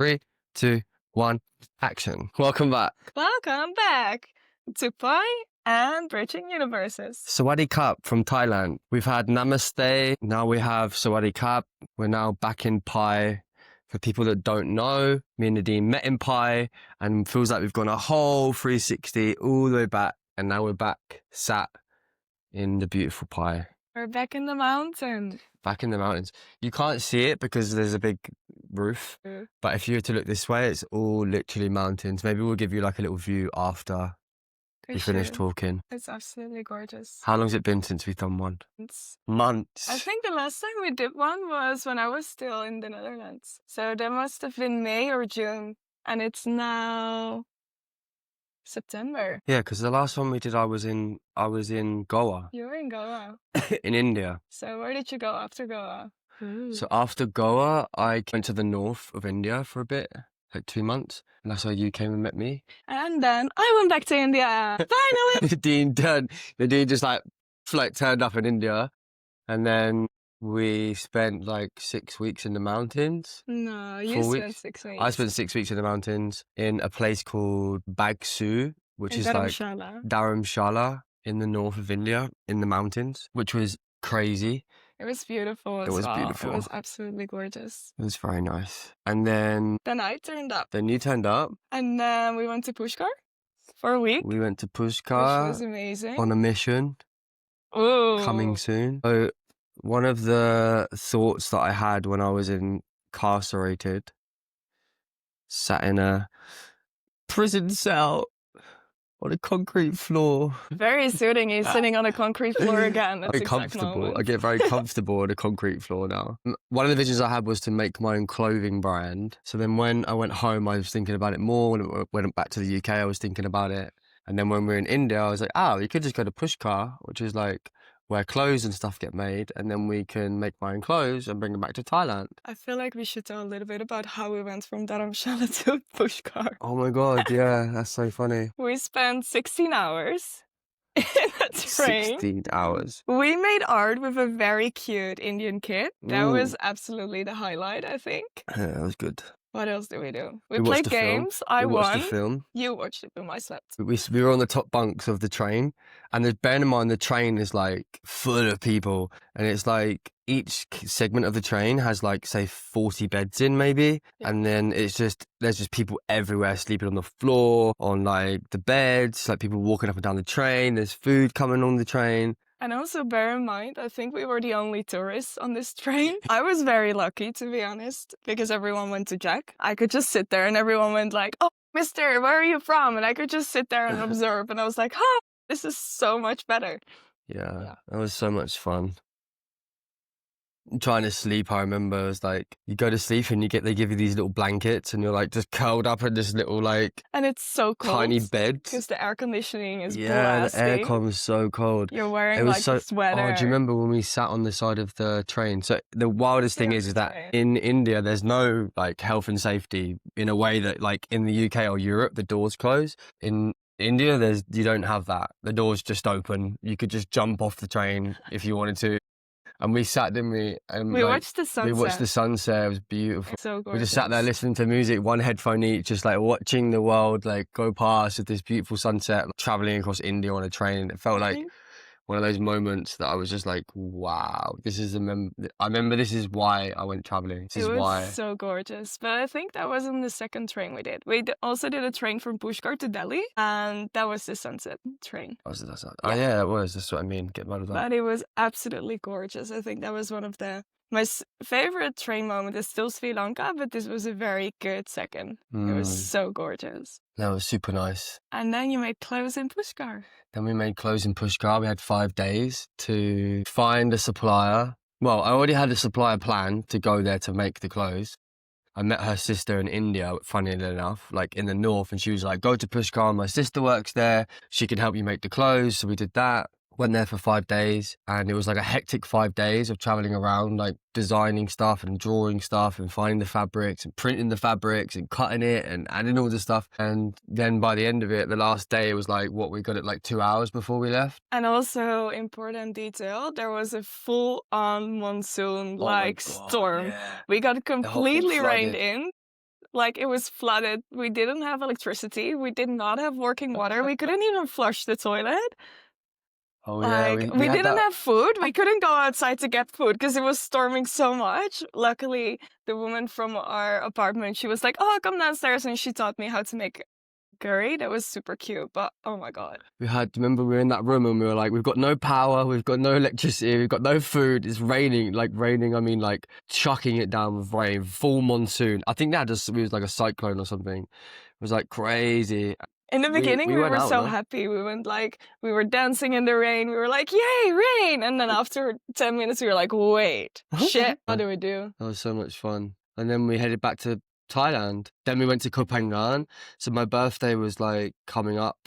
3, 2, 1, action. Welcome back. Welcome back to Pi and Bridging Universes. Sawadee Cup from Thailand. We've had Namaste. Now we have Sawadee Cup. We're now back in Pi. For people that don't know, me and Nadine met in Pi and feels like we've gone a whole 360 all the way back. And now we're back sat in the beautiful Pi. We're back in the mountain. Back in the mountains. You can't see it because there's a big roof. But if you were to look this way, it's all literally mountains. Maybe we'll give you like a little view after we finish talking. It's absolutely gorgeous. How long's it been since we've done one? Months. I think the last time we did one was when I was still in the Netherlands. So that must have been May or June. And it's now September. Yeah, because the last one we did, I was in Goa. You were in Goa. In India. So where did you go after Goa? So after Goa, I went to the north of India for a bit, like 2 months. And that's where you came and met me. And then I went back to India. Finally! Nadine just turned up in India. And then we spent like 6 weeks in the mountains. No, you spent 6 weeks. I spent 6 weeks in the mountains in a place called Bagsu, which is like Dharamshala in the north of India, in the mountains, which was crazy. It was beautiful. It was beautiful. It was absolutely gorgeous. It was very nice. And then I turned up. Then you turned up. And then we went to Pushkar for a week. We went to Pushkar. Which was amazing. On a mission. Ooh. Coming soon. So one of the thoughts that I had when I was incarcerated, sat in a prison cell on a concrete floor. Very soothing. He's sitting on a concrete floor again. That's very comfortable. I get very comfortable on a concrete floor now. One of the visions I had was to make my own clothing brand. So then when I went home, I was thinking about it more. When I went back to the UK, I was thinking about it. And then when we were in India, I was like, you could just go to Pushkar, which is like where clothes and stuff get made, and then we can make my own clothes and bring them back to Thailand. I feel like we should tell a little bit about how we went from Dharamshala to Pushkar. Oh my God, yeah, that's so funny. We spent 16 hours in a train. 16 hours. We made art with a very cute Indian kid. That was absolutely the highlight, I think. Yeah, that was good. What else did we do? We played games. I won. We watched the film. You watched the film. I slept. We were on the top bunks of the train. And bearing in mind, the train is like full of people. And it's like each segment of the train has like, say, 40 beds in maybe. Yeah. And then there's just people everywhere sleeping on the floor, on like the beds, like people walking up and down the train. There's food coming on the train. And also bear in mind, I think we were the only tourists on this train. I was very lucky, to be honest, because everyone went to Jack. I could just sit there and everyone went like, oh, mister, where are you from? And I could just sit there and observe. And I was like, this is so much better. Yeah, that was so much fun. Trying to sleep, I remember, it was like you go to sleep and they give you these little blankets and you're like just curled up in this little like and it's so cold tiny bed because the air conditioning is blasting. The aircon was so cold. You're wearing a sweater. Oh, do you remember when we sat on the side of the train? So the wildest thing is that in India there's no like health and safety in a way that like in the UK or Europe the doors close. In India you don't have that. The doors just open. You could just jump off the train if you wanted to. And we sat, didn't we? And we watched the sunset. We watched the sunset. It was beautiful. So gorgeous. We just sat there listening to music, one headphone each, just like watching the world like go past with this beautiful sunset, traveling across India on a train. It felt like one of those moments that I was just like, wow, I remember this is why I went traveling. This is why. It was so gorgeous. But I think that wasn't the second train we did. We also did a train from Pushkar to Delhi, and that was the sunset train. Oh, yeah, that was. That's what I mean. Get out of that. But it was absolutely gorgeous. I think that was one of my favorite train moment is still Sri Lanka, but this was a very good second. It was so gorgeous. That was super nice. And then you made clothes in Pushkar. Then we made clothes in Pushkar. We had 5 days to find a supplier. Well, I already had a supplier plan to go there to make the clothes. I met her sister in India, funnily enough, like in the north. And she was like, go to Pushkar. My sister works there. She can help you make the clothes. So we did that. Went there for 5 days, and it was like a hectic 5 days of traveling around, like designing stuff and drawing stuff and finding the fabrics and printing the fabrics and cutting it and adding all the stuff. And then by the end of it, the last day, it was like, we got it like 2 hours before we left. And also, important detail, there was a full-on monsoon storm. Yeah. We got completely rained in. Like, it was flooded. We didn't have electricity. We did not have working water. We couldn't even flush the toilet. Oh yeah, Like, we we had didn't that. have food. We couldn't go outside to get food because it was storming so much. Luckily, the woman from our apartment, she was like, "Oh, come downstairs," and she taught me how to make curry. That was super cute, but oh my God. Remember we were in that room and we were like, we've got no power, we've got no electricity, we've got no food, it's raining, I mean like chucking it down with rain, full monsoon. I think it was like a cyclone or something. It was like crazy. In the beginning, we we went were out so though. happy. We were dancing in the rain. We were like, "Yay, rain!" And then after 10 minutes, we were like, "Wait, shit, what do we do?" That was so much fun. And then we headed back to Thailand. Then we went to Koh Phangan. So my birthday was like coming up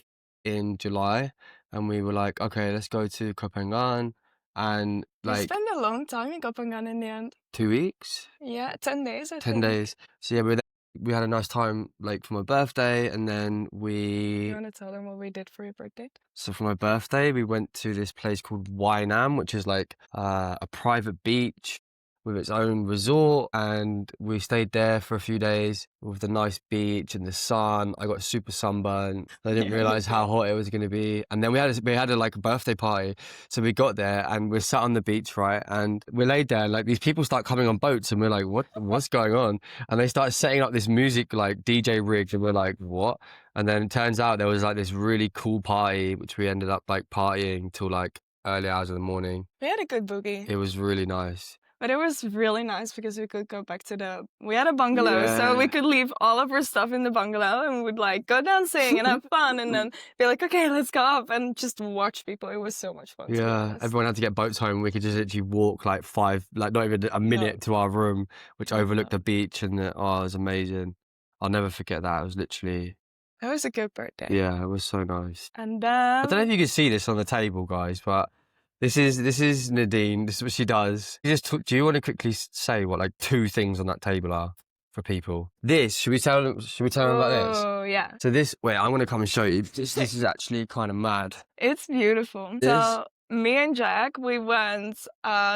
in July, and we were like, okay, let's go to Koh Phangan. And We like spent a long time in Copenhagen in the end. 2 weeks, Yeah, 10 days, I 10 think. days. So yeah, we had a nice time like for my birthday, and then You want to tell them what we did for your birthday? so for my birthday, we went to this place called Wainam, which is like a private beach with its own resort, and we stayed there for a few days with the nice beach and the sun. I got super sunburned. I didn't Yeah, realize me how too. hot it was going to be. And then we had like a birthday party. So we got there and we're sat on the beach, right? And we laid there, and like these people start coming on boats, and we're like, what's going on? And they started setting up this music like DJ rig, and we're like, what? And then it turns out there was like this really cool party, which we ended up like partying till like early hours of the morning. We had a good boogie. It was really nice. But it was really nice because we could go back to we had a bungalow, so we could leave all of our stuff in the bungalow and we'd like go dancing and have fun and then be like, okay, let's go up and just watch people. It was so much fun. To be honest. Everyone had to get boats home. We could just literally walk like not even a minute to our room, which overlooked the beach, and it was amazing. I'll never forget that. It was literally, That was a good birthday. yeah, it was so nice. And I don't know if you can see this on the table, guys, but this is Nadine. This is what she does. Do you want to quickly say what like 2 things on that table are for people? Should we tell them about this? Oh, yeah. So wait, I'm going to come and show you. This is actually kind of mad. It's beautiful. So me and Jack, we went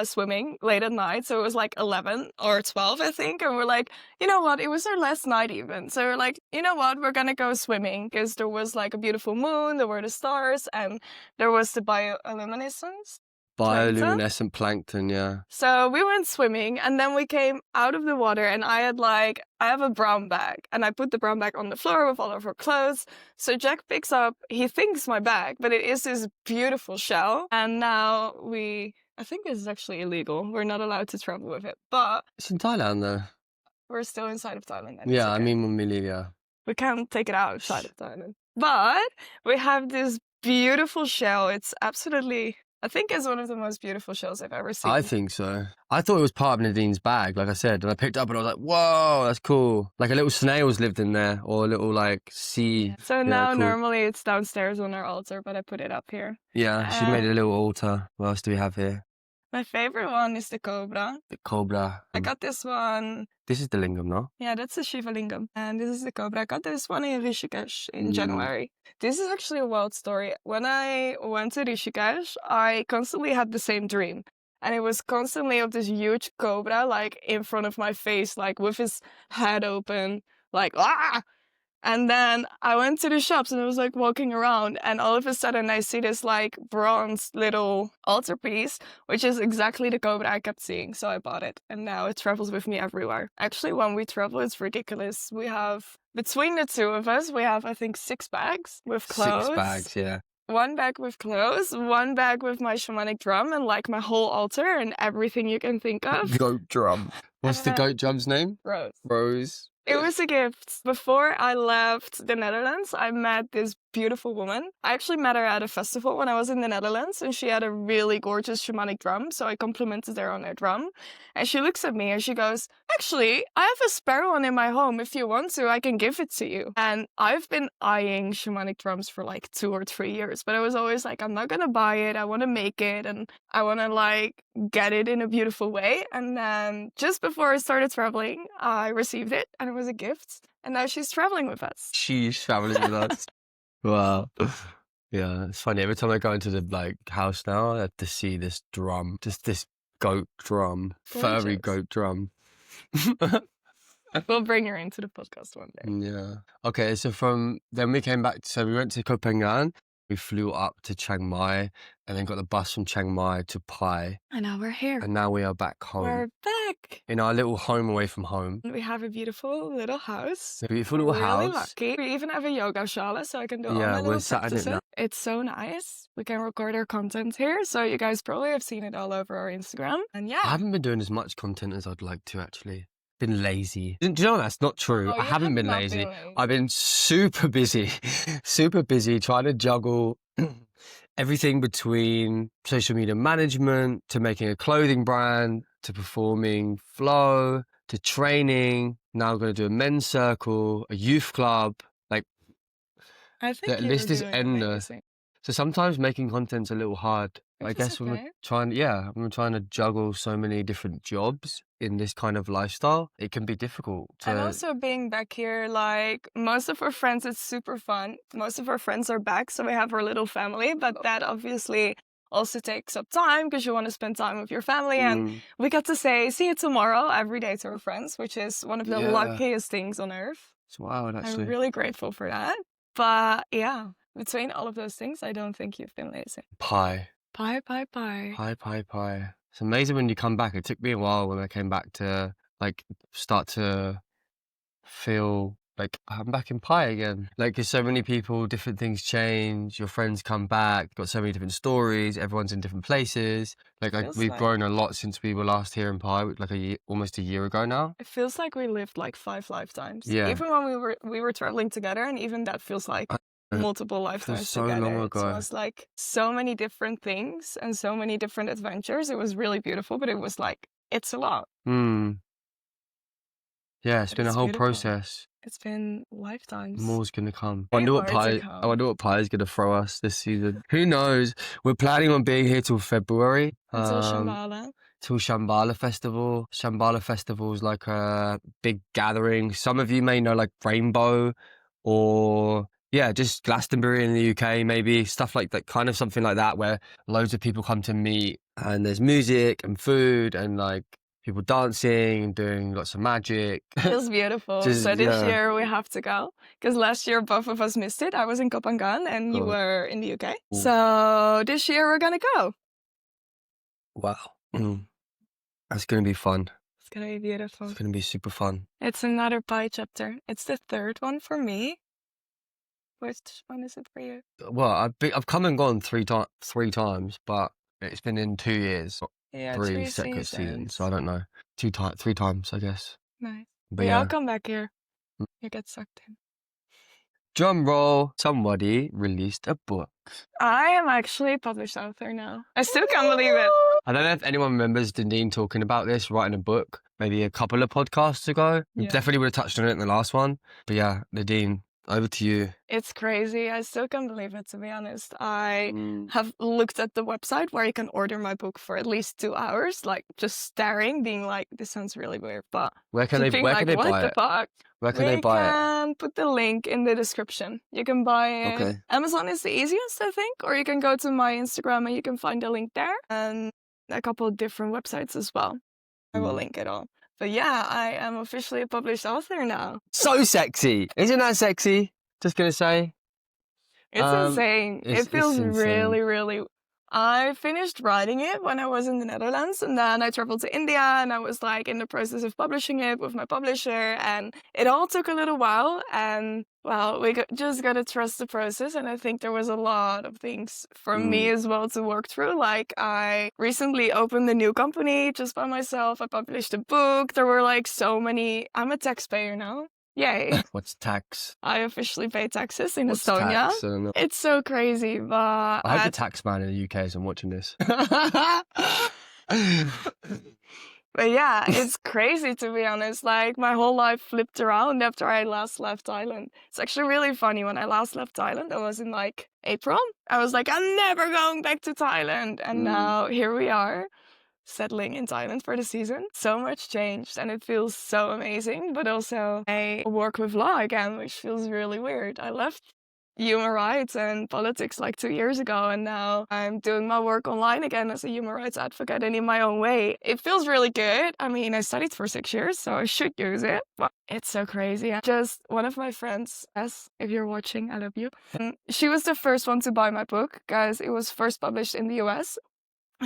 swimming late at night. So it was like 11 or 12, I think. And we're like, you know what? It was our last night even. So we're like, you know what? We're going to go swimming because there was like a beautiful moon. There were the stars and there was the bioluminescence. Bioluminescent plankton, yeah. So we went swimming and then we came out of the water and I have a brown bag and I put the brown bag on the floor with all of our clothes. So Jack picks up, he thinks my bag, but it is this beautiful shell. And now I think this is actually illegal. We're not allowed to travel with it, but It's in Thailand though. we're still inside of Thailand. Yeah, okay. I mean when we leave, yeah. We can't take it outside of Thailand. But we have this beautiful shell. It's absolutely, I think it's one of the most beautiful shells I've ever seen. I think so. I thought it was part of Nadine's bag, like I said, and I picked it up and I was like, whoa, that's cool. Like a little snails lived in there, or a little like sea. Yeah. So Yeah, now cool. normally it's downstairs on our altar, but I put it up here. Yeah, she made a little altar. What else do we have here? My favorite one is the cobra. The cobra. I got this one. This is the lingam, no? Yeah, that's a Shiva lingam. And this is the cobra. I got this one in Rishikesh in January. This is actually a wild story. When I went to Rishikesh, I constantly had the same dream. And it was constantly of this huge cobra, like in front of my face, like with his head open, like, ah! And then I went to the shops and I was like walking around and all of a sudden I see this like bronze little altarpiece, which is exactly the cobra I kept seeing. So I bought it and now it travels with me everywhere. Actually, when we travel, it's ridiculous. We have, between the two of us, we have, I think, 6 bags with clothes. 6 bags, yeah. 1 bag with clothes, 1 bag with my shamanic drum and like my whole altar and everything you can think of. Goat drum. What's the goat drum's name? Rose. Rose. It was a gift. Before I left the Netherlands, I met this beautiful woman. I actually met her at a festival when I was in the Netherlands, and she had a really gorgeous shamanic drum, so I complimented her on her drum. And she looks at me and she goes, actually, I have a spare one in my home. If you want to, I can give it to you. And I've been eyeing shamanic drums for like 2 or 3 years, but I was always like, I'm not gonna buy it. I want to make it, and I want to like get it in a beautiful way. And then just before I started traveling, I received it, and it was a gift. And now she's traveling with us. She's traveling with us. Wow. Yeah, it's funny. Every time I go into the like house now, I have to see this drum. Just this goat drum. Furry Gorgeous. goat drum. We'll bring her into the podcast one day. Yeah. Okay, so from then we came back. So we went to Copenhagen. We flew up to Chiang Mai and then got the bus from Chiang Mai to Pai. And now we're here. And now we are back home. We're back. In our little home away from home. We have a beautiful little house. A beautiful little house. Really lucky. We even have a yoga shala, so I can do all my we're little sat in it practices. now. It's so nice. We can record our content here, so you guys probably have seen it all over our Instagram. And yeah. I haven't been doing as much content as I'd like to, actually. Been lazy. Do you know that's not true? Oh, I you haven't have been not lazy. been lazy. I've been super busy. Super busy trying to juggle everything between social media management to making a clothing brand to performing flow to training. Now I'm going to do a men's circle, a youth club. Like, I think the you're list is doing endless. amazing. So sometimes making content's a little hard. I Which is guess when okay. we're trying to juggle so many different jobs in this kind of lifestyle, it can be difficult. And also being back here, like most of our friends, it's super fun. Most of our friends are back, so we have our little family, but that obviously also takes up time because you want to spend time with your family. And we got to say, see you tomorrow every day to our friends, which is one of the luckiest things on earth. It's wild, actually. I'm really grateful for that. But yeah, between all of those things, I don't think you've been lazy. Pai. Pai, pai, pai. Pai, pai, pai. It's amazing when you come back. It took me a while when I came back to like start to feel like I'm back in Pai again. Like there's so many people, different things change, your friends come back, got so many different stories, everyone's in different places. Like we've grown a lot since we were last here in Pai, like almost a year ago now. It feels like we lived like 5 lifetimes. Yeah. Even when we were traveling together, and even that feels like multiple lifetimes so together. long ago. It was like so many different things and so many different adventures. It was really beautiful, but it was like, it's a lot. Yeah, it's been a whole process. It's been lifetimes. More's gonna come. I wonder what Pai is gonna throw us this season. Who knows? We're planning on being here till February. Until Shambhala. Till Shambhala Festival. Shambhala Festival is like a big gathering. Some of you may know like Rainbow or just Glastonbury in the UK, maybe stuff like that, kind of something like that, where loads of people come to meet and there's music and food and like people dancing and doing lots of magic. Feels beautiful. So this year we have to go because last year both of us missed it. I was in Copenhagen and you were in the UK. Ooh. So this year we're gonna go. Wow. That's gonna be fun. It's gonna be beautiful. It's gonna be super fun. It's another Pai chapter. It's the third one for me. Which one is it for you? Well, I've come and gone three times, but it's been in 2 years. Yeah, 3 separate seasons, so I don't know. 3 times, I guess. Nice. But I'll come back here. You get sucked in. Drum roll. Somebody released a book. I am actually a published author now. I still can't believe it. I don't know if anyone remembers Nadine talking about this, writing a book, maybe a couple of podcasts ago. We definitely would have touched on it in the last one. But yeah, Nadine, over to you. It's crazy. I still can't believe it, to be honest. I have looked at the website where you can order my book for at least 2 hours, like just staring, being like, this sounds really weird. But where can they buy it? Where can they buy it? We can put the link in the description. You can buy it. Okay. Amazon is the easiest, I think. Or you can go to my Instagram and you can find the link there. And a couple of different websites as well. I will link it all. But yeah, I am officially a published author now. So sexy. Isn't that sexy? Just going to say. It's insane. It feels really, really... I finished writing it when I was in the Netherlands, and then I traveled to India and I was like in the process of publishing it with my publisher, and it all took a little while, and well, just got to trust the process. And I think there was a lot of things for me as well to work through. Like I recently opened a new company just by myself. I published a book. There were like so many. I'm a taxpayer now. Yay. What's tax? I officially pay taxes in Estonia. Tax? I don't know. It's so crazy, but... I hope the tax man in the UK is watching this. But yeah, it's crazy, to be honest. Like, my whole life flipped around after I last left Thailand. It's actually really funny. When I last left Thailand, I was in like April. I was like, I'm never going back to Thailand. And now here we are, settling in Thailand for the season. So much changed and it feels so amazing, but also I work with law again, which feels really weird. I left human rights and politics like 2 years ago, and now I'm doing my work online again as a human rights advocate and in my own way. It feels really good. I mean, I studied for 6 years, so I should use it, but it's so crazy. Just one of my friends, S, if you're watching, I love you. She was the first one to buy my book because it was first published in the US.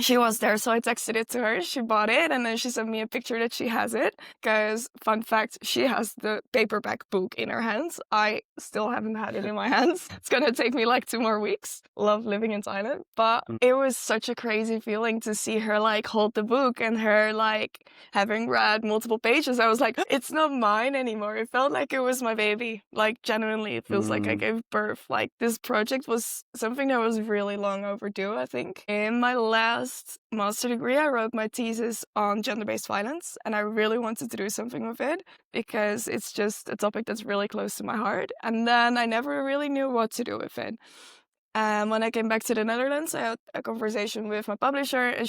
She was there, so I texted it to her. She bought it, and then she sent me a picture that she has it. Because, fun fact, she has the paperback book in her hands. I still haven't had it in my hands. It's gonna take me like 2 more weeks. Love living in Thailand. But it was such a crazy feeling to see her like hold the book and her like having read multiple pages. I was like, it's not mine anymore. It felt like it was my baby. Like, genuinely, it feels like I gave birth. Like, this project was something that was really long overdue, I think. In my last master degree, I wrote my thesis on gender-based violence, and I really wanted to do something with it because it's just a topic that's really close to my heart. And then I never really knew what to do with it. And when I came back to the Netherlands, I had a conversation with my publisher, and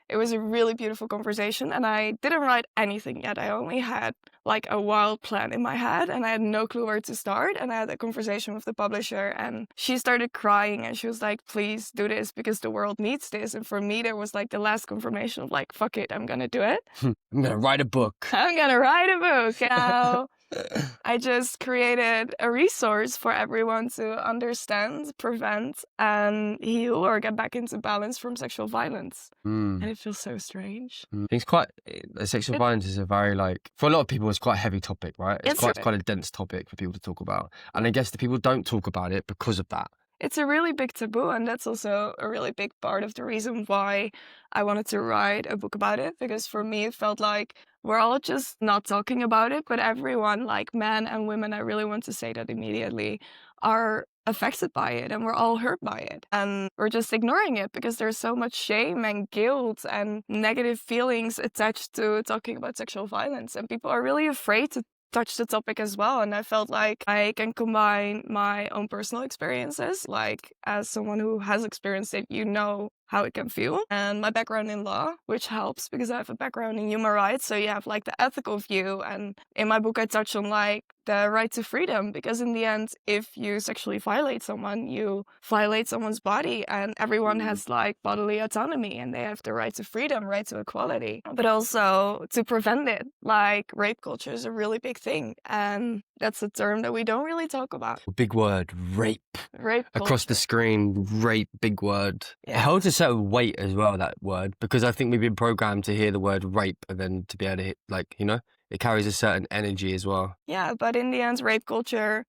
it was a really beautiful conversation. And I didn't write anything yet. I only had like a wild plan in my head, and I had no clue where to start. And I had a conversation with the publisher, and she started crying, and she was like, please do this because the world needs this. And for me, there was like the last confirmation of like, fuck it, I'm gonna do it. I'm gonna write a book. I'm gonna write a book. Now, I just created a resource for everyone to understand, prevent, and heal or get back into balance from sexual violence. And it feels so strange. It's quite, sexual violence is a very like, for a lot of people, it's quite a heavy topic, right? It's quite a dense topic for people to talk about. And I guess the people don't talk about it because of that. It's a really big taboo, and that's also a really big part of the reason why I wanted to write a book about it, because for me it felt like we're all just not talking about it, but everyone, like men and women, I really want to say that immediately, are affected by it, and we're all hurt by it. And we're just ignoring it because there's so much shame and guilt and negative feelings attached to talking about sexual violence, and people are really afraid to touch the topic as well. And I felt like I can combine my own personal experiences, like as someone who has experienced it, you know how it can feel, and my background in law, which helps because I have a background in human rights, so you have like the ethical view. And in my book I touch on like the right to freedom, because in the end, if you sexually violate someone, you violate someone's body, and everyone has like bodily autonomy, and they have the right to freedom, right to equality, but also to prevent it. Like, rape culture is a really big thing, and that's a term that we don't really talk about. Big word, rape. Rape culture. Across the screen, rape, big word. Yeah. It holds a certain weight as well, that word, because I think we've been programmed to hear the word rape and then to be able to hit, like, you know, it carries a certain energy as well. Yeah, but in the end, rape culture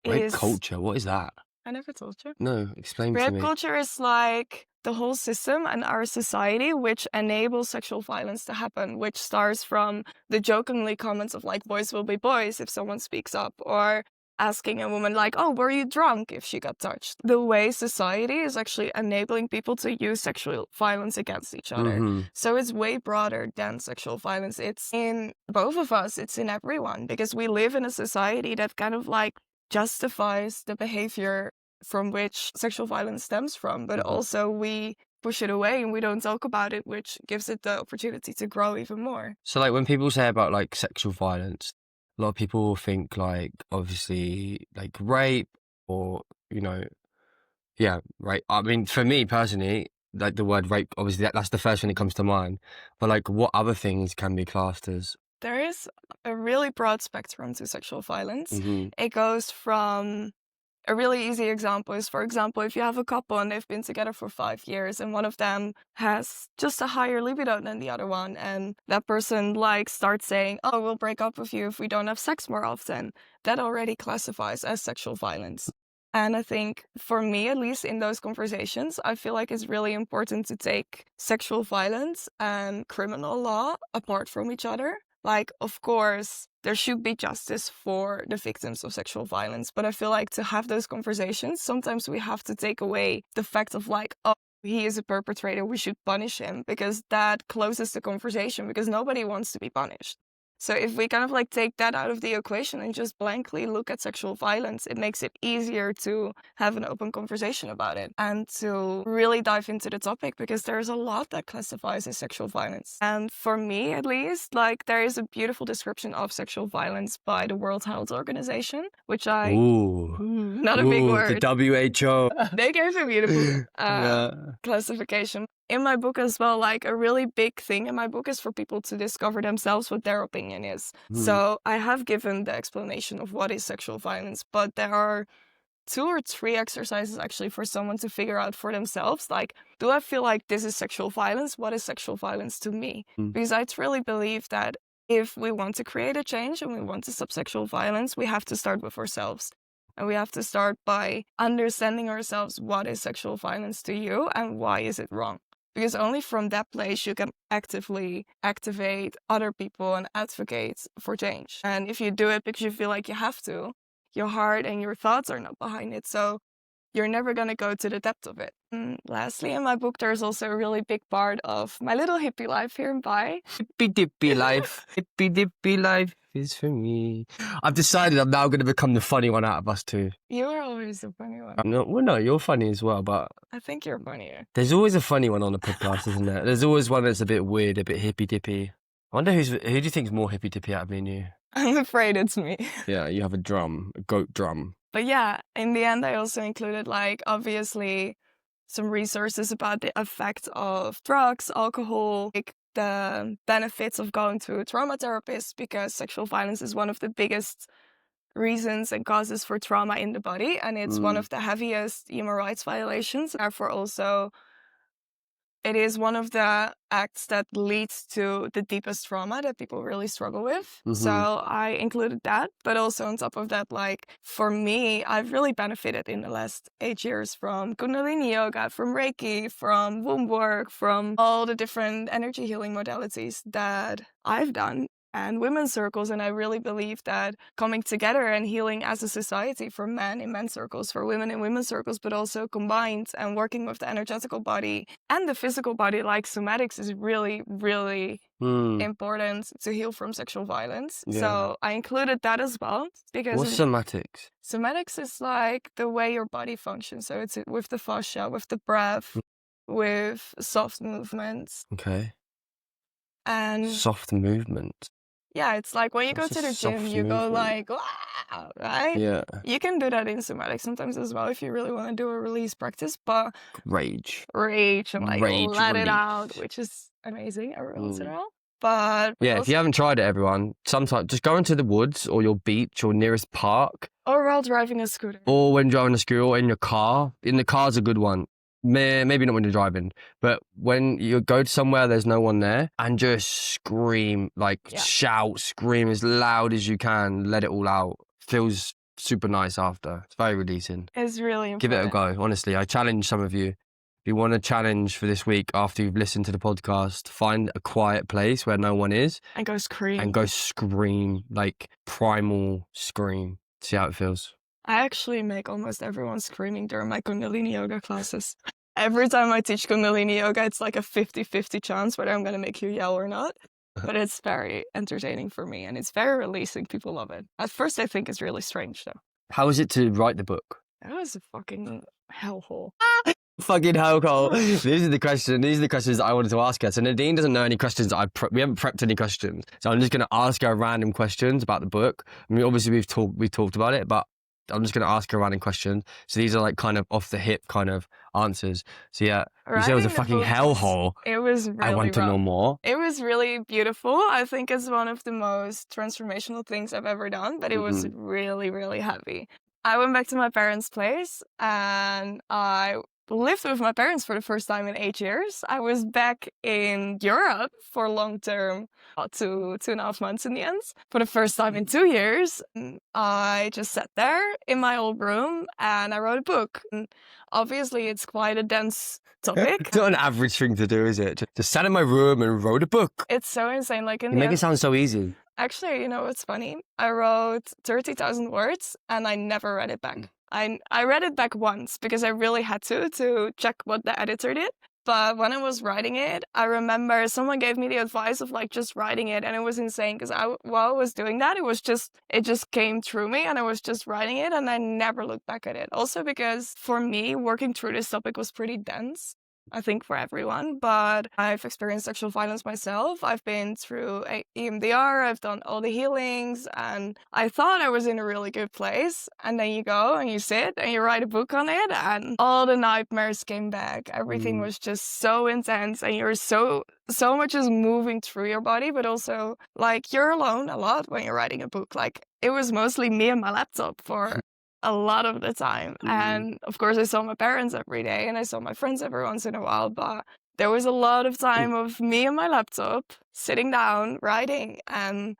Rape culture, what is that? I never told you. No, explain to Rape me. culture is like the whole system and our society which enables sexual violence to happen, which starts from the jokingly comments of like, boys will be boys if someone speaks up, or asking a woman like, oh, were you drunk, if she got touched. The way society is actually enabling people to use sexual violence against each other. So it's way broader than sexual violence. It's in both of us, it's in everyone, because we live in a society that kind of like justifies the behavior from which sexual violence stems from, but also we push it away and we don't talk about it, which gives it the opportunity to grow even more. So like when people say about like sexual violence, a lot of people think like obviously like rape or, you know, yeah, right. I mean, for me personally, like the word rape, obviously that's the first thing that comes to mind. But like what other things can be classed as? There is a really broad spectrum to sexual violence. It goes from, a really easy example is, for example, if you have a couple and they've been together for 5 years and one of them has just a higher libido than the other one, and that person like starts saying, oh, we'll break up with you if we don't have sex more often, that already classifies as sexual violence. And I think for me, at least in those conversations, I feel like it's really important to take sexual violence and criminal law apart from each other. Like, of course, there should be justice for the victims of sexual violence. But I feel like to have those conversations, sometimes we have to take away the fact of like, oh, he is a perpetrator, we should punish him, because that closes the conversation, because nobody wants to be punished. So if we kind of like take that out of the equation and just blankly look at sexual violence, it makes it easier to have an open conversation about it and to really dive into the topic, because there's a lot that classifies as sexual violence. And for me, at least, like there is a beautiful description of sexual violence by the World Health Organization, which not a big word. The WHO. They gave a beautiful classification. In my book as well, like a really big thing in my book is for people to discover themselves what their opinion is. So I have given the explanation of what is sexual violence, but there are 2 or 3 exercises actually for someone to figure out for themselves. Like, do I feel like this is sexual violence? What is sexual violence to me? Because I truly believe that if we want to create a change and we want to stop sexual violence, we have to start with ourselves. And we have to start by understanding ourselves, what is sexual violence to you and why is it wrong? Because only from that place you can actively activate other people and advocate for change. And if you do it because you feel like you have to, your heart and your thoughts are not behind it. So you're never going to go to the depth of it. And lastly, in my book, there's also a really big part of my little hippie life here in Bai. Hippie dippy life. Hippie dippy life is for me. I've decided I'm now going to become the funny one out of us two. You are always the funny one. No, you're funny as well, but I think you're funnier. There's always a funny one on the podcast, isn't there? There's always one that's a bit weird, a bit hippy dippy. I wonder who do you think's more hippy dippy out of me and you? I'm afraid it's me. Yeah, you have a goat drum. But yeah, in the end, I also included, like, obviously some resources about the effect of drugs, alcohol, like the benefits of going to a trauma therapist, because sexual violence is one of the biggest reasons and causes for trauma in the body. And it's one of the heaviest human rights violations. Therefore, also, it is one of the acts that leads to the deepest trauma that people really struggle with. So I included that. But also on top of that, like for me, I've really benefited in the last 8 years from Kundalini yoga, from Reiki, from womb work, from all the different energy healing modalities that I've done, and women's circles. And I really believe that coming together and healing as a society, for men in men's circles, for women in women's circles, but also combined and working with the energetical body and the physical body, like somatics, is really, really important to heal from sexual violence. Yeah. So I included that as well. Because what's somatics? Somatics is like the way your body functions. So it's with the fascia, with the breath, with soft movements. Okay. And soft movement. Yeah, it's like when you go to the gym, you go like, wow, right? Yeah. You can do that in somatics sometimes as well if you really want to do a release practice, but Rage and like let it out, which is amazing every once in a while. But yeah, if you haven't tried it, everyone, sometimes just go into the woods or your beach or nearest park. Or while driving a scooter. Or when driving a scooter or in your car. In the car's a good one. Maybe not when you're driving, but when you go to somewhere there's no one there, and just scream, like shout, scream as loud as you can, let it all out. Feels super nice after. It's very releasing. It's really important. Give it a go, honestly. I challenge some of you. If you want a challenge for this week after you've listened to the podcast, find a quiet place where no one is. And go scream. Like primal scream. See how it feels. I actually make almost everyone screaming during my Kundalini yoga classes. Every time I teach Kundalini yoga, it's like a 50-50 chance whether I'm going to make you yell or not. But it's very entertaining for me, and it's very releasing. People love it. At first, I think it's really strange, though. How was it to write the book? It was a fucking hellhole. Fucking hellhole. These are the questions I wanted to ask her. So Nadine doesn't know any questions. We haven't prepped any questions. So I'm just going to ask her random questions about the book. I mean, obviously we've talked about it, but I'm just going to ask her a random question. So these are like kind of off the hip kind of answers. So yeah, you said it was a fucking hellhole. It was really I want to know more. It was really beautiful. I think it's one of the most transformational things I've ever done, but it was really, really heavy. I went back to my parents' place and I lived with my parents for the first time in 8 years. I was back in Europe for long term, 2.5 months in the end. For the first time in 2 years, I just sat there in my old room and I wrote a book. And obviously, it's quite a dense topic. It's not an average thing to do, is it? Just sat in my room and wrote a book. It's so insane. Like, you make it sound so easy. Actually, you know what's funny? I wrote 30,000 words and I never read it back. I read it back once because I really had to check what the editor did. But when I was writing it, I remember someone gave me the advice of like just writing it, and it was insane because while I was doing that, it just came through me, and I was just writing it, and I never looked back at it. Also because for me, working through this topic was pretty dense. I think for everyone, but I've experienced sexual violence myself. I've been through EMDR, I've done all the healings, and I thought I was in a really good place. And then you go and you sit and you write a book on it, and all the nightmares came back. Everything was just so intense, and you're so much is moving through your body, but also like you're alone a lot when you're writing a book. Like it was mostly me and my laptop for a lot of the time. And of course, I saw my parents every day and I saw my friends every once in a while. But there was a lot of time of me and my laptop sitting down, writing on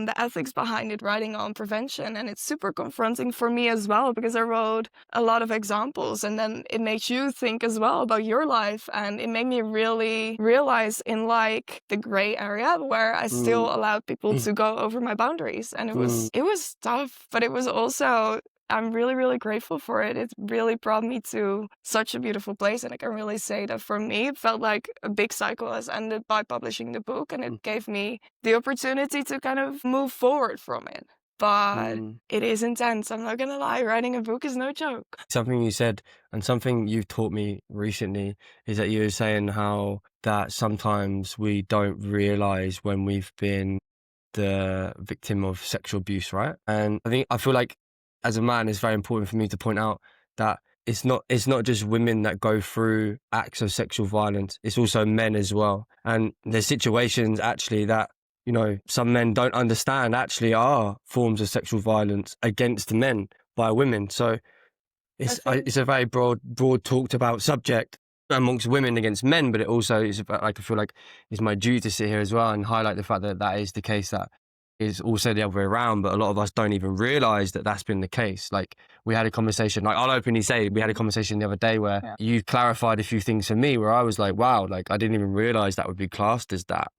the ethics behind it, writing on prevention. And it's super confronting for me as well, because I wrote a lot of examples, and then it makes you think as well about your life. And it made me really realize in like the gray area where I still allowed people to go over my boundaries. And it was tough, but it was also, I'm really, really grateful for it. It really brought me to such a beautiful place. And I can really say that for me, it felt like a big cycle has ended by publishing the book. And it gave me the opportunity to kind of move forward from it. But it is intense. I'm not going to lie. Writing a book is no joke. Something you said and something you've taught me recently is that you were saying how that sometimes we don't realize when we've been the victim of sexual abuse, right? And I feel like as a man, it's very important for me to point out that it's not just women that go through acts of sexual violence. It's also men as well. And there's situations actually that, you know, some men don't understand actually are forms of sexual violence against men by women. So it's a very broad talked about subject amongst women against men, but it also is about, like, I feel like it's my duty to sit here as well and highlight the fact that that is the case, that is also the other way around, but a lot of us don't even realize that that's been the case. Like, we had a conversation, like, I'll openly say, we had a conversation the other day where you clarified a few things for me where I was like, wow, like, I didn't even realize that would be classed as that.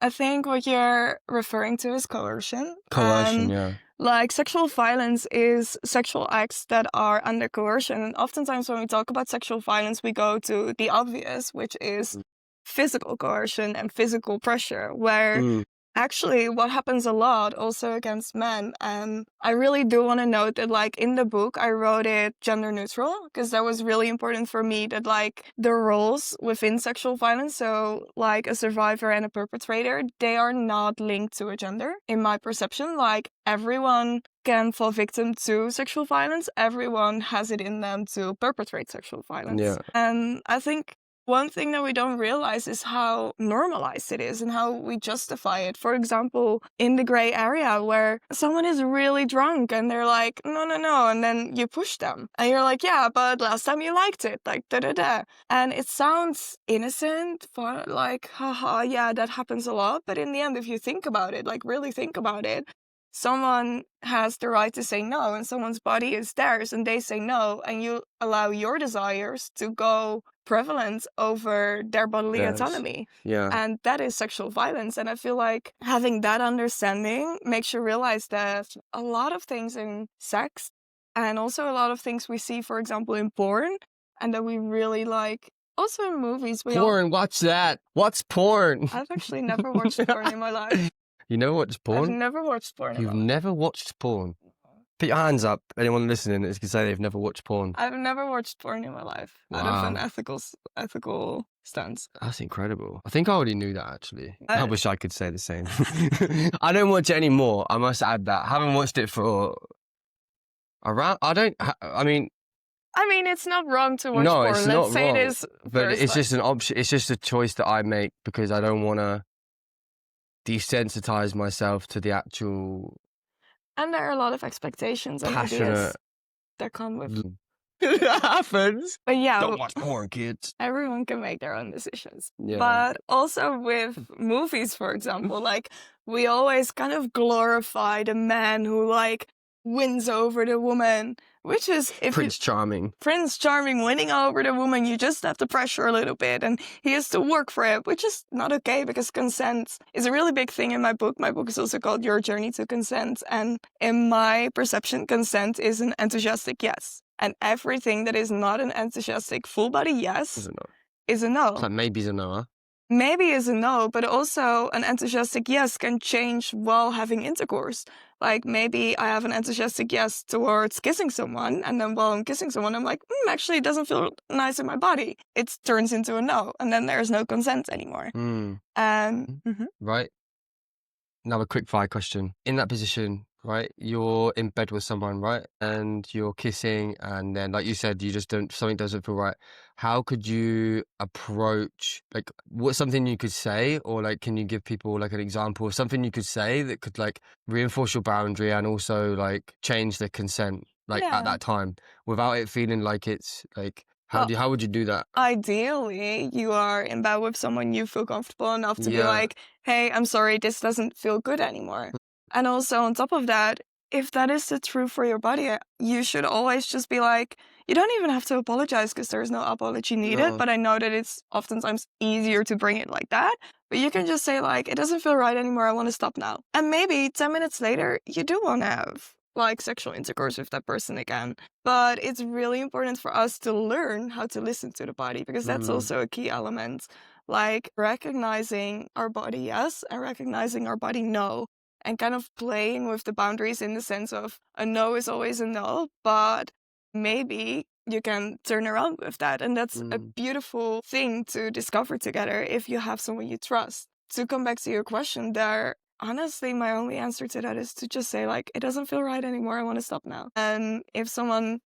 I think what you're referring to is coercion. Coercion, yeah. Like, sexual violence is sexual acts that are under coercion. And oftentimes when we talk about sexual violence, we go to the obvious, which is physical coercion and physical pressure, where actually what happens a lot also against men. And I really do want to note that, like, in the book, I wrote it gender neutral, because that was really important for me, that like the roles within sexual violence, so like a survivor and a perpetrator, they are not linked to a gender. In my perception, like, everyone can fall victim to sexual violence. Everyone has it in them to perpetrate sexual violence. Yeah. And I think one thing that we don't realize is how normalized it is and how we justify it. For example, in the gray area where someone is really drunk and they're like, no, and then you push them. And you're like, yeah, but last time you liked it, like, da-da-da. And it sounds innocent, fun, like, haha, yeah, that happens a lot. But in the end, if you think about it, like, really think about it, someone has the right to say no, and someone's body is theirs, and they say no, and you allow your desires to go prevalent over their bodily autonomy. Yeah. And that is sexual violence. And I feel like having that understanding makes you realize that a lot of things in sex, and also a lot of things we see, for example, in porn, and that we really like, also in movies. Porn, watch that. What's porn? I've actually never watched porn in my life. You never watched porn? I've never watched porn. You've never watched porn? Put your hands up. Anyone listening that can say they've never watched porn. I've never watched porn in my life. Wow. Out of an ethical stance. That's incredible. I think I already knew that, actually. I wish I could say the same. I don't watch it anymore. I must add that. I haven't watched it for around... I mean, it's not wrong to watch no, porn. it's Let's not say wrong, it is. but it's just an option. It's just a choice that I make because I don't want to desensitize myself to the actual. And there are a lot of expectations and passionate ideas that come with. That happens. But yeah, Don't watch porn, kids. Everyone can make their own decisions. Yeah. But also with movies, for example, like, we always kind of glorify the man who like wins over the woman, which is Prince Charming winning over the woman. You just have to pressure a little bit, and he has to work for it, which is not okay, because consent is a really big thing in my book. My book is also called Your Journey to Consent, and in my perception, consent is an enthusiastic yes, and everything that is not an enthusiastic full body yes is a no. It's like maybe's a no, huh? Maybe is a no, but also an enthusiastic yes can change while having intercourse. Like maybe I have an enthusiastic yes towards kissing someone, and then while I'm kissing someone, I'm like, actually, it doesn't feel nice in my body. It turns into a no, and then there's no consent anymore. Mm. Right. Another quick fire question. In that position, right, you're in bed with someone, right, and you're kissing, and then, like you said, you just don't, something doesn't feel right. How could you approach, like, what's something you could say, or like, can you give people like an example of something you could say that could like reinforce your boundary and also like change the consent, like at that time, without it feeling like it's like, how would you do that? Ideally, you are in bed with someone you feel comfortable enough to be like, hey, I'm sorry, this doesn't feel good anymore. And also on top of that, if that is the truth for your body, you should always just be like, you don't even have to apologize because there's no apology needed. No. But I know that it's oftentimes easier to bring it like that. But you can just say like, it doesn't feel right anymore. I want to stop now. And maybe 10 minutes later, you do want to have like sexual intercourse with that person again. But it's really important for us to learn how to listen to the body, because that's also a key element. Like recognizing our body yes and recognizing our body no, and kind of playing with the boundaries in the sense of a no is always a no, but maybe you can turn around with that. And that's a beautiful thing to discover together if you have someone you trust. To come back to your question there, honestly, my only answer to that is to just say, like, it doesn't feel right anymore. I want to stop now. And if someone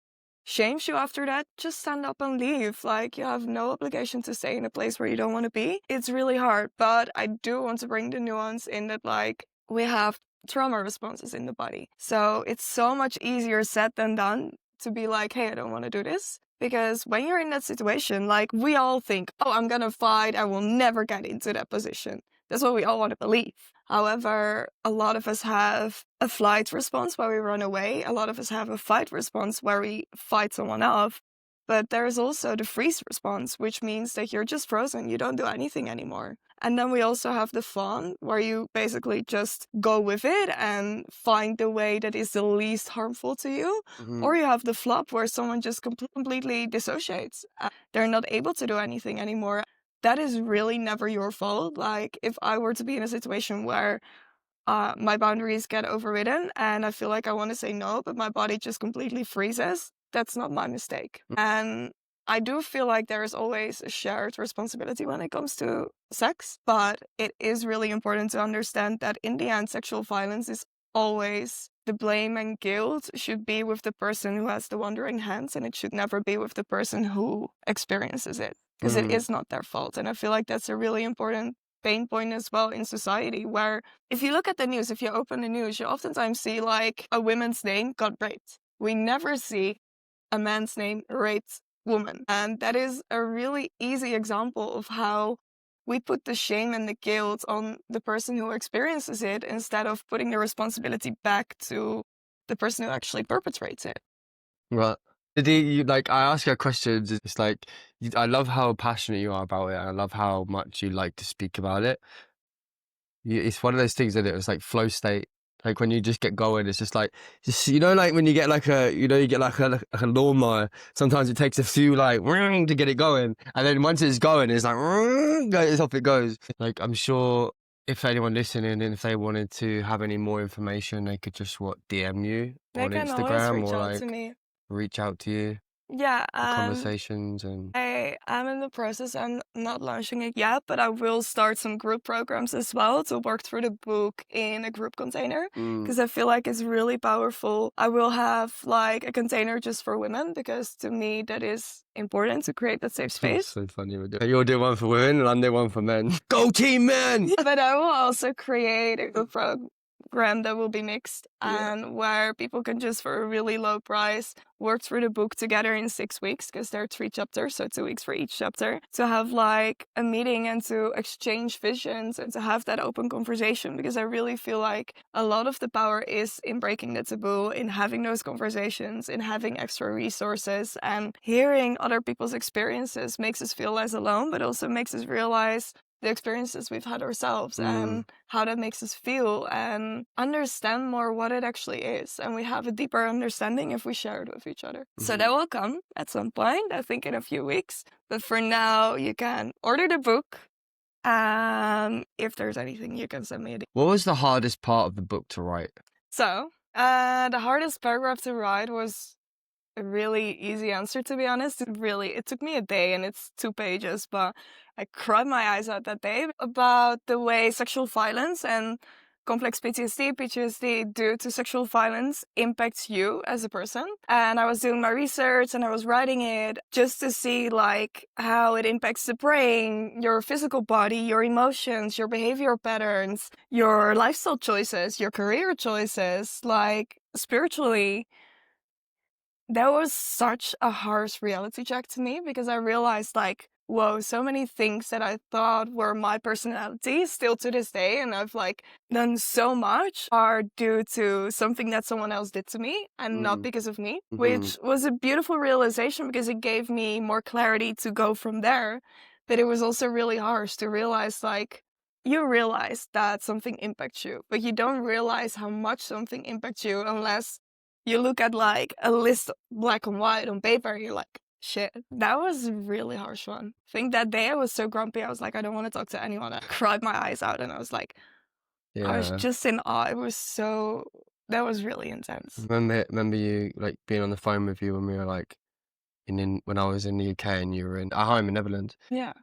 shames you after that, just stand up and leave. Like, you have no obligation to stay in a place where you don't want to be. It's really hard, but I do want to bring the nuance in that, like, we have trauma responses in the body. So it's so much easier said than done to be like, hey, I don't want to do this. Because when you're in that situation, like, we all think, oh, I'm going to fight. I will never get into that position. That's what we all want to believe. However, a lot of us have a flight response where we run away. A lot of us have a fight response where we fight someone off. But there is also the freeze response, which means that you're just frozen. You don't do anything anymore. And then we also have the fawn, where you basically just go with it and find the way that is the least harmful to you. Or you have the flop, where someone just completely dissociates. They're not able to do anything anymore. That is really never your fault. Like, if I were to be in a situation where my boundaries get overridden and I feel like I want to say no, but my body just completely freezes, that's not my mistake. And I do feel like there is always a shared responsibility when it comes to sex, but it is really important to understand that in the end, sexual violence is always, the blame and guilt should be with the person who has the wandering hands, and it should never be with the person who experiences it, because it is not their fault. And I feel like that's a really important pain point as well in society, where if you look at the news, if you open the news, you oftentimes see like a woman's name got raped. We never see a man's name raped woman. And that is a really easy example of how we put the shame and the guilt on the person who experiences it instead of putting the responsibility back to the person who actually perpetrates it. Right. Nadine, you, like, I ask her questions. It's like, I love how passionate you are about it. I love how much you like to speak about it. It's one of those things that it was like flow state. Like when you just get going, it's just like, you know, like when you get like you get like a lawnmower. Sometimes it takes a few like to get it going, and then once it's going, it's like it's off it goes. Like I'm sure if anyone listening, and if they wanted to have any more information, they could just DM you on They can always Instagram reach or out like to me. reach out to you Yeah, for conversations and. I'm in the process. I'm not launching it yet, but I will start some group programs as well to work through the book in a group container, because I feel like it's really powerful. I will have like a container just for women, because to me that is important to create that safe space. So funny. You'll do one for women and I'll do one for men. Go team men! But I will also create a group program that will be mixed, and where people can just for a really low price work through the book together in 6 weeks, because there are 3 chapters, so 2 weeks for each chapter, to have like a meeting and to exchange visions and to have that open conversation, because I really feel like a lot of the power is in breaking the taboo, in having those conversations, in having extra resources, and hearing other people's experiences makes us feel less alone, but also makes us realize the experiences we've had ourselves Mm. and how that makes us feel and understand more what it actually is. And we have a deeper understanding if we share it with each other. So that will come at some point, I think in a few weeks. But for now, you can order the book. If there's anything, you can send me a. What was the hardest part of the book to write? So, the hardest paragraph to write was a really easy answer, to be honest. It took me a day and it's 2 pages, but I cried my eyes out that day about the way sexual violence and complex PTSD due to sexual violence impacts you as a person. And I was doing my research and I was writing it just to see like how it impacts the brain, your physical body, your emotions, your behavioral patterns, your lifestyle choices, your career choices, like spiritually. That was such a harsh reality check to me because I realized like, whoa, so many things that I thought were my personality still to this day, and I've like done so much, are due to something that someone else did to me and not because of me, which was a beautiful realization because it gave me more clarity to go from there. But it was also really harsh to realize like, you realize that something impacts you, but you don't realize how much something impacts you unless you look at like a list black and white on paper, you're like, shit. That was a really harsh one. I think that day I was so grumpy, I was like, I don't want to talk to anyone. I cried my eyes out and I was like, I was just in awe. It was that was really intense. Remember you like being on the phone with you when we were like when I was in the UK and you were at home in Netherlands. Yeah.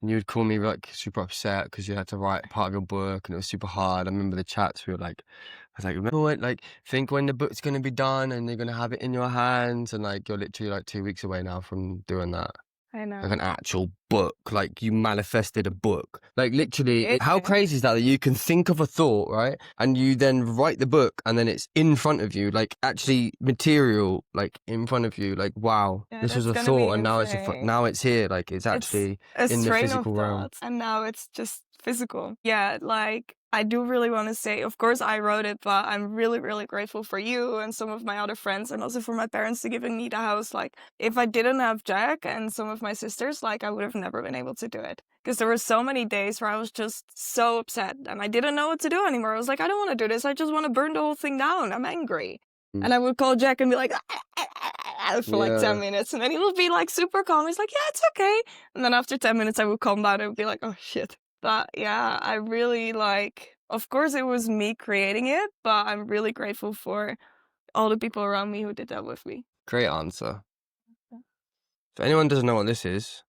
And you would call me like super upset because you had to write part of your book and it was super hard. I remember the chats. We were like, I was like, remember when, like, think when the book's going to be done and you're going to have it in your hands. And like, you're literally like 2 weeks away now from doing that. I know. Like an actual book, like you manifested a book. Like literally, how crazy is that you can think of a thought, right? And you then write the book and then it's in front of you, like actually material, like in front of you. Like, wow, this was a thought and now now it's here. Like it's actually in the physical realm. And now it's just physical. Yeah, like I do really want to say, of course I wrote it, but I'm really, really grateful for you and some of my other friends and also for my parents to giving me the house. Like if I didn't have Jack and some of my sisters, like I would have never been able to do it. Because there were so many days where I was just so upset and I didn't know what to do anymore. I was like, I don't want to do this. I just want to burn the whole thing down. I'm angry. And I would call Jack and be like, for like 10 minutes. And then he would be like super calm. He's like, yeah, it's okay. And then after 10 minutes, I would calm down and be like, oh shit. But yeah, I really like, of course it was me creating it, but I'm really grateful for all the people around me who did that with me. Great answer. If anyone doesn't know what this is,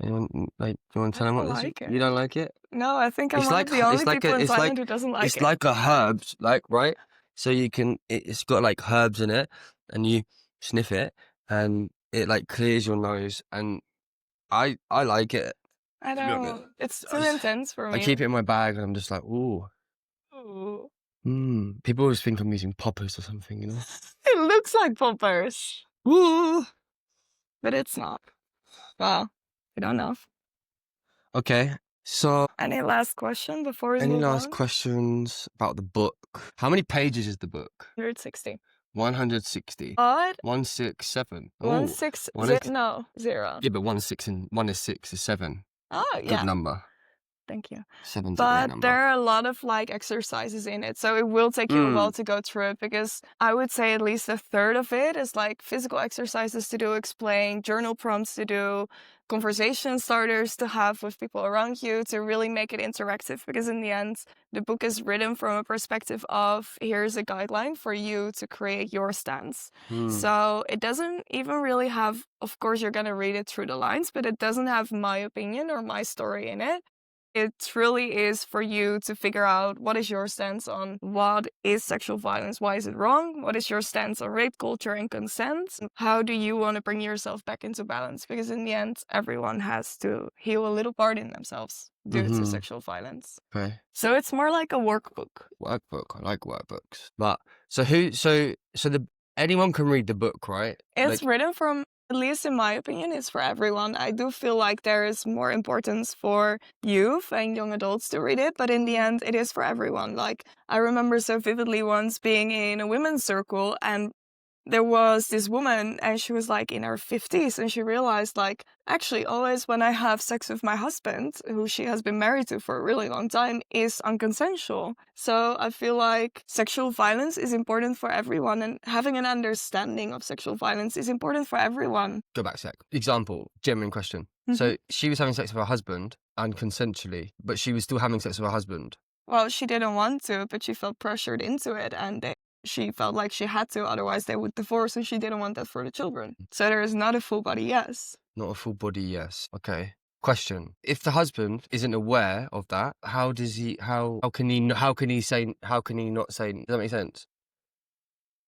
anyone like, you want to tell them what this is? You don't like it? No, I think I'm one of the only people in Thailand who doesn't like it. It's like a herbs, like, right? So you can, it's got like herbs in it and you sniff it and it like clears your nose and I like it. I know. It's too intense for me. I keep it in my bag and I'm just like, ooh. People always think I'm using poppers or something, you know? It looks like poppers. Ooh. But it's not. Well, I don't know. Okay, so... Any last question before we move on? Any last questions about the book? How many pages is the book? 160. 160. Odd. 167. 160. No, 0. Yeah, but 1 is 6 is 7. Oh, yeah. Good number. Thank you. 7's a great number. But there are a lot of like exercises in it, so it will take you a while to go through it because I would say at least a third of it is like physical exercises to do, explain, journal prompts to do, conversation starters to have with people around you to really make it interactive because in the end, the book is written from a perspective of here's a guideline for you to create your stance. So it doesn't even really have, of course, you're going to read it through the lines, but it doesn't have my opinion or my story in it. It truly is for you to figure out what is your stance on what is sexual violence, why is it wrong, what is your stance on rape culture and consent, how do you want to bring yourself back into balance, because in the end everyone has to heal a little part in themselves due to sexual violence. Okay. So it's more like a workbook. Workbook. I like workbooks. But anyone can read the book, right? It's written from, at least in my opinion, it's for everyone. I do feel like there is more importance for youth and young adults to read it, but in the end, it is for everyone. Like, I remember so vividly once being in a women's circle and there was this woman and she was like in her 50s and she realized like, actually always when I have sex with my husband, who she has been married to for a really long time, is unconsensual. So I feel like sexual violence is important for everyone, and having an understanding of sexual violence is important for everyone. Go back a sec. Example, genuine question. So she was having sex with her husband unconsensually, but she was still having sex with her husband. Well, she didn't want to, but she felt pressured into it, and she felt like she had to, otherwise they would divorce, and she didn't want that for the children. So there is not a full body yes. Not a full body yes. Okay. Question: if the husband isn't aware of that, how can he not say? Does that make sense?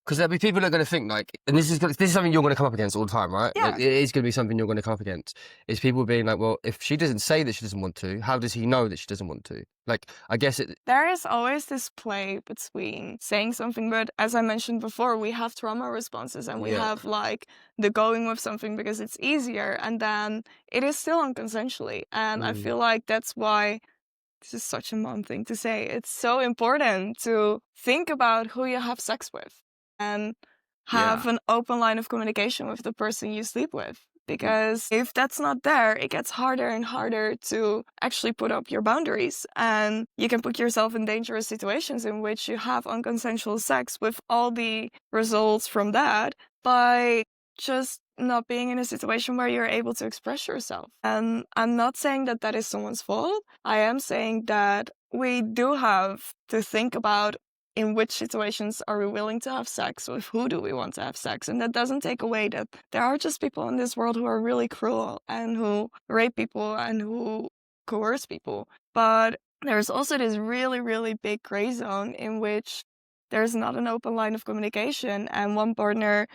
Because there'll be people that are going to think like, and this is something you're going to come up against all the time, right? Yeah. Like, it is going to be something you're going to come up against. Is people being like, well, if she doesn't say that she doesn't want to, how does he know that she doesn't want to? Like, I guess there is always this play between saying something, but as I mentioned before, we have trauma responses and we have like the going with something because it's easier, and then it is still unconsensually. And I feel like that's why this is such a mom thing to say. It's so important to think about who you have sex with and have an open line of communication with the person you sleep with. Because if that's not there, it gets harder and harder to actually put up your boundaries. And you can put yourself in dangerous situations in which you have unconsensual sex with all the results from that by just not being in a situation where you're able to express yourself. And I'm not saying that that is someone's fault. I am saying that we do have to think about in which situations are we willing to have sex, with who do we want to have sex. And that doesn't take away that there are just people in this world who are really cruel and who rape people and who coerce people. But there's also this really, really big gray zone in which there's not an open line of communication and one partner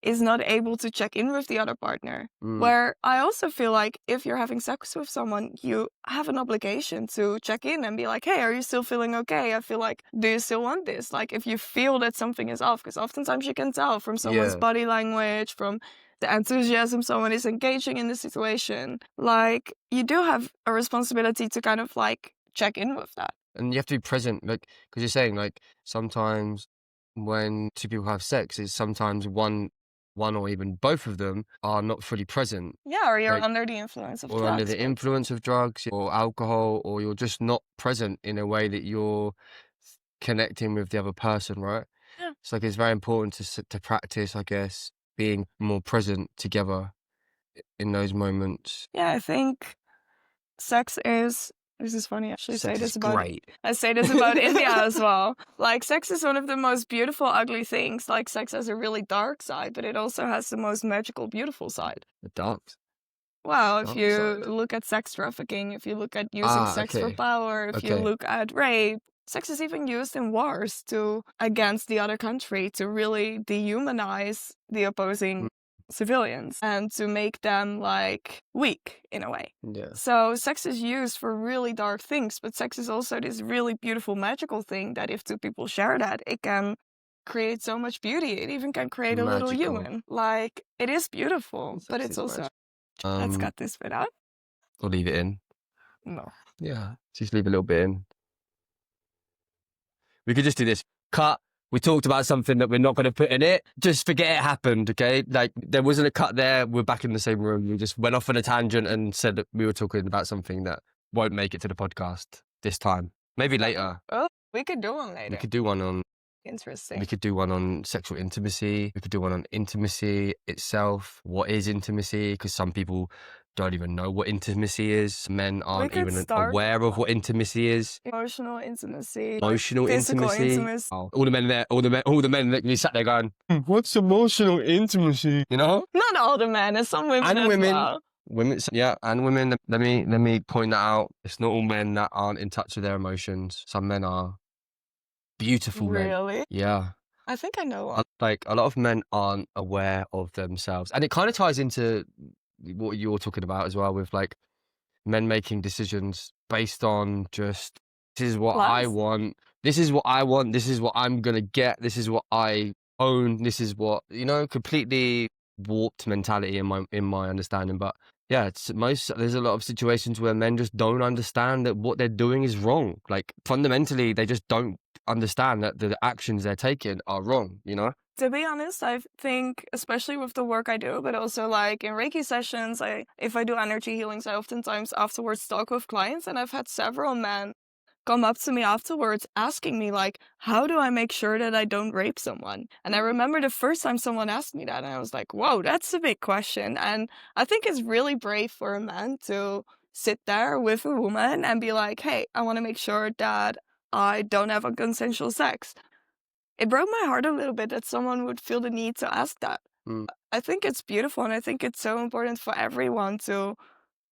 is not able to check in with the other partner. Where I also feel like if you're having sex with someone, you have an obligation to check in and be like, hey, are you still feeling okay? I feel like, do you still want this? Like, if you feel that something is off, because oftentimes you can tell from someone's body language, from the enthusiasm someone is engaging in the situation. Like, you do have a responsibility to kind of like check in with that. And you have to be present, like, because you're saying like sometimes when two people have sex, is sometimes one or even both of them are not fully present. Yeah, or you're under the influence of drugs. Or under the influence of drugs or alcohol, or you're just not present in a way that you're connecting with the other person, right? Yeah. It's like it's very important to practice, I guess, being more present together in those moments. Yeah, I think sex is... This is funny, actually. Sex is great. I say this about India as well. Like, sex is one of the most beautiful, ugly things. Like, sex has a really dark side, but it also has the most magical, beautiful side. The dark. Well, if you look at sex trafficking, if you look at using sex for power, if you look at rape, sex is even used in wars against the other country to really dehumanize the opposing civilians and to make them like weak in a way. Yeah. So sex is used for really dark things, but sex is also this really beautiful, magical thing that if two people share that, it can create so much beauty. It even can create a little human. Like, it is beautiful, but it's also... Let's cut this bit out. Or leave it in. No. Yeah, just leave a little bit in. We could just do this. Cut. We talked about something that we're not going to put in it. Just forget it happened, okay? Like, there wasn't a cut there. We're back in the same room. We just went off on a tangent and said that we were talking about something that won't make it to the podcast this time. Maybe later. Oh, we could do one later. We could do one on... Interesting. We could do one on sexual intimacy. We could do one on intimacy itself. What is intimacy? Because some people don't even know what intimacy is. Men aren't even aware of what intimacy is. Emotional intimacy. Emotional intimacy. Oh, all the men that you sat there going, what's emotional intimacy? You know? Not all the men, there's some women as well. Women, yeah, and women. Let me point that out. It's not all men that aren't in touch with their emotions. Some men are. Beautiful men. Really? Yeah. I think I know one. Like, a lot of men aren't aware of themselves. And it kind of ties into what you're talking about as well, with like men making decisions based on just, this is what I want. This is what I want. This is what I'm going to get. This is what I own. This is what, completely warped mentality in my understanding. But yeah, there's a lot of situations where men just don't understand that what they're doing is wrong. Like fundamentally, they just don't understand that the actions they're taking are wrong, you know? To be honest, I think, especially with the work I do, but also like in Reiki sessions, if I do energy healings, I oftentimes afterwards talk with clients, and I've had several men come up to me afterwards asking me like, how do I make sure that I don't rape someone? And I remember the first time someone asked me that, and I was like, whoa, that's a big question. And I think it's really brave for a man to sit there with a woman and be like, hey, I want to make sure that I don't have unconsensual sex. It broke my heart a little bit that someone would feel the need to ask that. Mm. I think it's beautiful, and I think it's so important for everyone to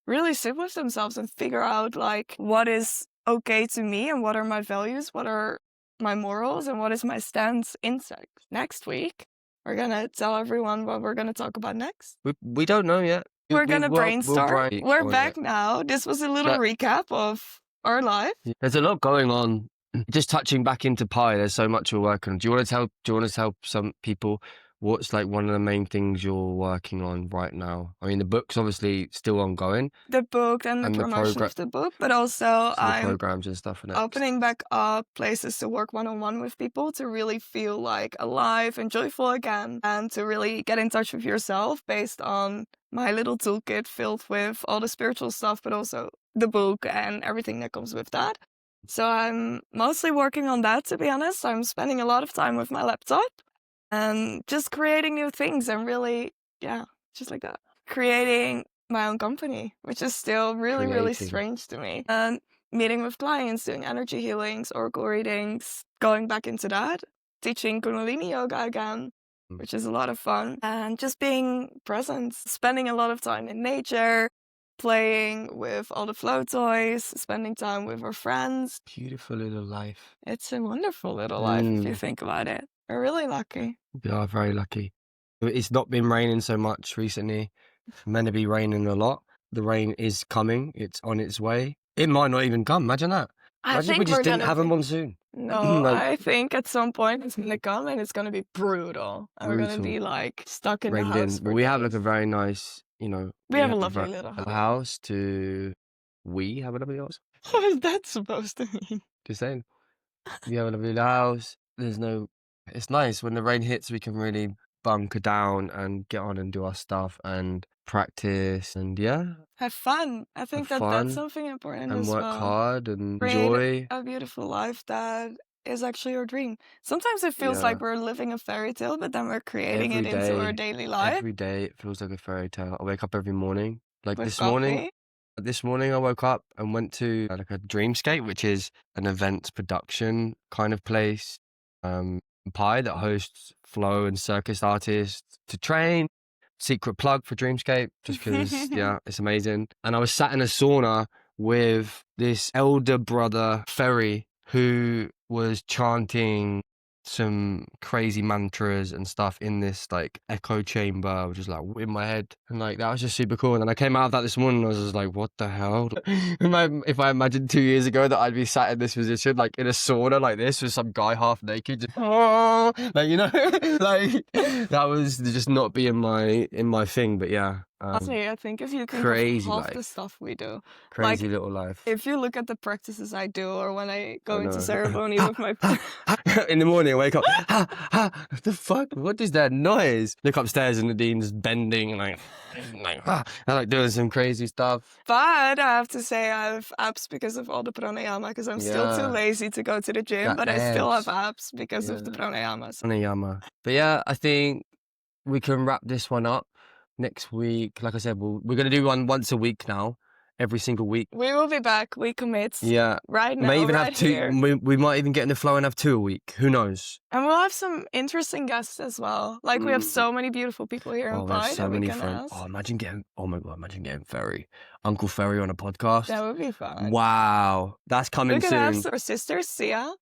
really sit with themselves and figure out like what is okay to me and what are my values, what are my morals, and what is my stance in sex. Next week, we're gonna tell everyone what we're gonna talk about next. We don't know yet. We're gonna brainstorm. We're on back it. now. This was a little But- recap of our life. There's a lot going on. Just touching back into pie, there's so much we're working on. Do you want to tell some people what's like one of the main things you're working on right now? I mean, the book's obviously still ongoing. The book and the promotion of the book, but also the I'm programs and stuff. opening back up places to work one-on-one with people to really feel like alive and joyful again, and to really get in touch with yourself based on my little toolkit filled with all the spiritual stuff, but also the book and everything that comes with that. So I'm mostly working on that, to be honest. I'm spending a lot of time with my laptop and just creating new things and really, yeah, just like that. Creating my own company, which is still really, really strange to me. And meeting with clients, doing energy healings, oracle readings, going back into that, teaching Kundalini yoga again, which is a lot of fun, and just being present, spending a lot of time in nature, playing with all the flow toys, spending time with our friends. Beautiful little life. It's a wonderful little life if you think about it. We're really lucky. We are very lucky. It's not been raining so much recently. It's meant to be raining a lot. The rain is coming. It's on its way. It might not even come. Imagine that. Imagine if we just didn't have a monsoon. No, I think at some point it's going to come and it's going to be brutal. And we're going to be like stuck in the house. But we have like a very nice, you know. We have a lovely little house we have a lovely house. What is that supposed to mean? Just saying. We have a lovely house. It's nice when the rain hits, we can really bunker down and get on and do our stuff and practice and have fun. I think that's something important and as work well. hard and enjoy a beautiful life that is actually your dream. Sometimes it feels like we're living a fairy tale, but then we're creating it into our daily life. Every day it feels like a fairy tale. I wake up every morning. Like with this coffee. morning. This morning I woke up and went to like a Dreamscape, which is an events production kind of place. Pie that hosts flow and circus artists to train. Secret plug for Dreamscape, just because it's amazing. And I was sat in a sauna with this elder brother Ferry who was chanting some crazy mantras and stuff in this like echo chamber, which is like in my head, and like that was just super cool. And then I came out of that this morning and I was just like, what the hell? If I imagined 2 years ago that I'd be sat in this position, like in a sauna like this with some guy half naked, just, like, you know, like that was just not being in my thing. But honestly, I think if you think crazy of half the stuff we do, crazy little life. If you look at the practices I do, or when I go into ceremony with my in the morning, I wake up. What the fuck? What is that noise? Look upstairs and Nadine's bending and I like doing some crazy stuff. But I have to say I have abs because of all the pranayama, because I'm still too lazy to go to the gym, but I still have abs because of the pranayamas. But I think we can wrap this one up next week. Like I said, we're going to do one once a week now. Every single week. We will be back. We commit. Yeah. Right now. May even right have two. Here. We might even get in the flow and have 2 a week. Who knows? And we'll have some interesting guests as well. Like we have so many beautiful people here in Pi so many friends. Imagine getting Uncle Ferry on a podcast. That would be fun. Wow. That's coming soon. We can have our sister Sia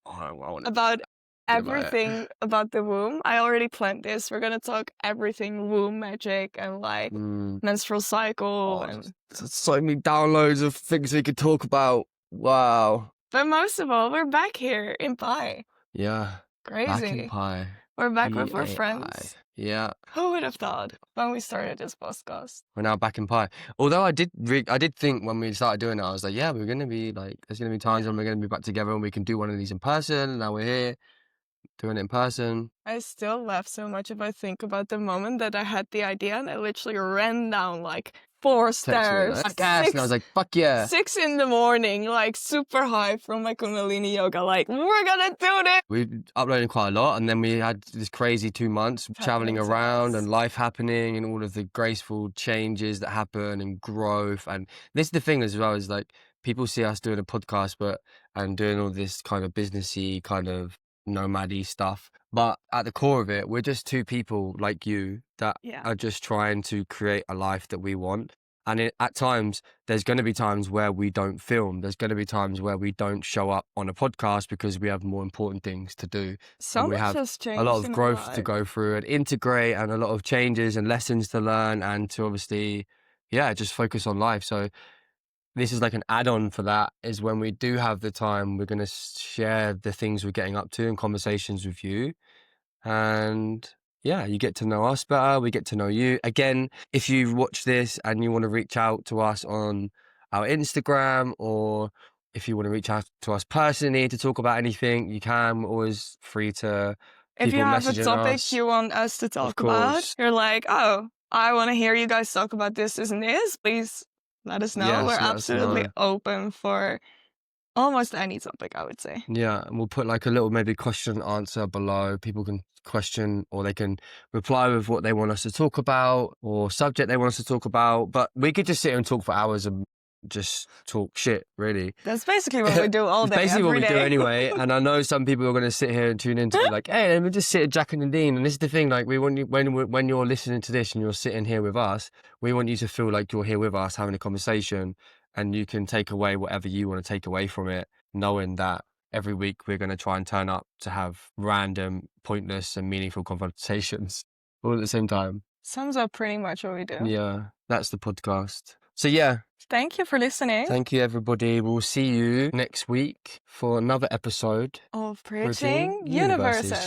about everything about the womb. I already planned this. We're gonna talk everything womb magic and like menstrual cycle and so many downloads of things we could talk about. Wow. But most of all, we're back here in Pi. Yeah. Crazy. Back in Pi. We're back with our EAI. friends. Yeah. Who would have thought when we started this podcast? We're now back in Pi. Although I did think when we started doing it, I was like, yeah, we're going to be like, there's going to be times when we're going to be back together and we can do one of these in person. Now we're here doing it in person. I still laugh so much if I think about the moment that I had the idea and I literally ran down like 4 stairs. Like, podcast, and I was like, fuck yeah. 6 in the morning, like super high from my Kundalini yoga, like, we're gonna do this. We uploaded quite a lot, and then we had this crazy 2 months traveling Happening to around us. and life happening and all of the graceful changes that happen and growth. And this is the thing as well, is like people see us doing a podcast and doing all this kind of businessy, kind of nomady stuff. But at the core of it, we're just 2 people like you that Yeah. are just trying to create a life that we want. And at times, there's going to be times where we don't film. There's going to be times where we don't show up on a podcast because we have more important things to do. So we much have has changed a lot of in our growth to life. go through and integrate, and a lot of changes and lessons to learn, and to obviously, yeah, just focus on life. So this is like an add-on for that, is when we do have the time, we're going to share the things we're getting up to and conversations with you. And yeah, you get to know us better. We get to know you. Again, if you watch this and you want to reach out to us on our Instagram, or if you want to reach out to us personally to talk about anything, you can. We're always free to If you people have a messaging topic us. you want us to talk about, course. you're like, oh, I want to hear you guys talk about this and this, please let us know. Yes, We're let us absolutely know. open for almost any topic, I would say. Yeah, and we'll put like a little maybe question and answer below. People can question, or they can reply with what they want us to talk about or subject they want us to talk about. But we could just sit here and talk for hours and just talk shit, really. That's basically what we do all It's day, basically what every we do day. anyway. And I know some people are going to sit here and tune in to be like, hey, let me just sit at Jack and Nadine. And this is the thing, like, we want you, when you're listening to this and you're sitting here with us, we want you to feel like you're here with us having a conversation, and you can take away whatever you want to take away from it, knowing that every week we're going to try and turn up to have random, pointless and meaningful conversations all at the same time. Sums up pretty much what we do. Yeah, that's the podcast. So yeah, Thank you for listening. thank you everybody. We'll see you next week for another episode Of Bridging Universes. Should we